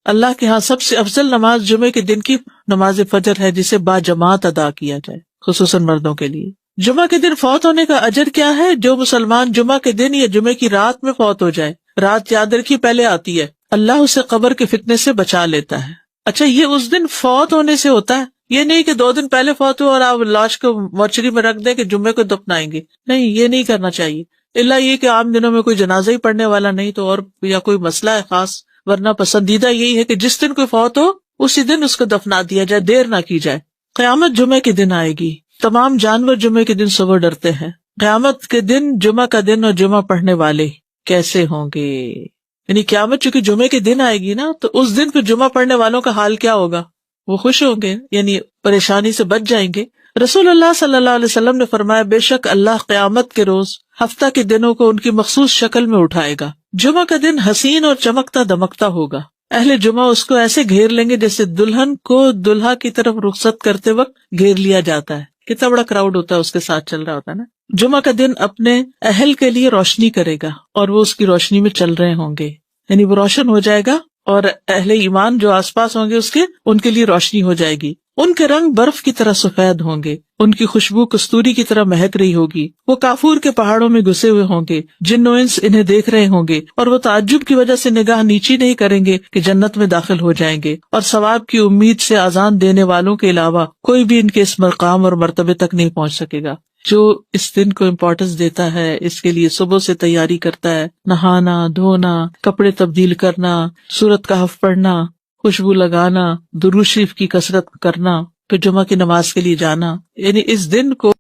اللہ کے ہاں سب سے افضل نماز جمعے کے دن کی نماز فجر ہے، جسے با جماعت ادا کیا جائے، خصوصاً مردوں کے لیے. جمعہ کے دن فوت ہونے کا اجر کیا ہے؟ جو مسلمان جمعہ کے دن یا جمعے کی رات میں فوت ہو جائے، رات یاد رکھی پہلے آتی ہے، اللہ اسے قبر کے فتنے سے بچا لیتا ہے. اچھا، یہ اس دن فوت ہونے سے ہوتا ہے، یہ نہیں کہ 2 دن پہلے فوت ہو اور آپ لاش کو مورچری میں رکھ دیں کہ جمعے کو دفنائیں گے. نہیں، یہ نہیں کرنا چاہیے، الا یہ کہ عام دنوں میں کوئی جنازہ ہی پڑھنے والا نہیں تو، اور یا کوئی مسئلہ ہے خاص، ورنہ پسندیدہ یہی ہے کہ جس دن کوئی فوت ہو اسی دن اس کو دفنا دیا جائے، دیر نہ کی جائے. قیامت جمعے کے دن آئے گی. تمام جانور جمعے کے دن صبح ڈرتے ہیں. قیامت کے دن جمعہ کا دن اور جمعہ پڑھنے والے کیسے ہوں گے؟ یعنی قیامت چونکہ جمعے کے دن آئے گی نا، تو اس دن پھر جمعہ پڑھنے والوں کا حال کیا ہوگا؟ وہ خوش ہوں گے، یعنی پریشانی سے بچ جائیں گے. رسول اللہ صلی اللہ علیہ وسلم نے فرمایا بے شک اللہ قیامت کے روز ہفتہ کے دنوں کو ان کی مخصوص شکل میں اٹھائے گا. جمعہ کا دن حسین اور چمکتا دمکتا ہوگا. اہل جمعہ اس کو ایسے گھیر لیں گے جیسے دلہن کو دلہا کی طرف رخصت کرتے وقت گھیر لیا جاتا ہے. کتنا بڑا کراؤڈ ہوتا ہے اس کے ساتھ چل رہا ہوتا ہے نا. جمعہ کا دن اپنے اہل کے لیے روشنی کرے گا اور وہ اس کی روشنی میں چل رہے ہوں گے، یعنی وہ روشن ہو جائے گا اور اہل ایمان جو آس پاس ہوں گے اس کے، ان کے لیے روشنی ہو جائے گی. ان کے رنگ برف کی طرح سفید ہوں گے، ان کی خوشبو کستوری کی طرح مہک رہی ہوگی. وہ کافور کے پہاڑوں میں گھسے ہوئے ہوں گے، جن و انس انہیں دیکھ رہے ہوں گے، اور وہ تعجب کی وجہ سے نگاہ نیچی نہیں کریں گے کہ جنت میں داخل ہو جائیں گے. اور ثواب کی امید سے اذان دینے والوں کے علاوہ کوئی بھی ان کے اس مقام اور مرتبے تک نہیں پہنچ سکے گا. جو اس دن کو امپورٹنس دیتا ہے، اس کے لیے صبح سے تیاری کرتا ہے، نہانا دھونا، کپڑے تبدیل کرنا، سورۃ کہف پڑھنا، خوشبو لگانا، درود شریف کی کثرت کرنا، پھر جمعہ کی نماز کے لیے جانا، یعنی اس دن کو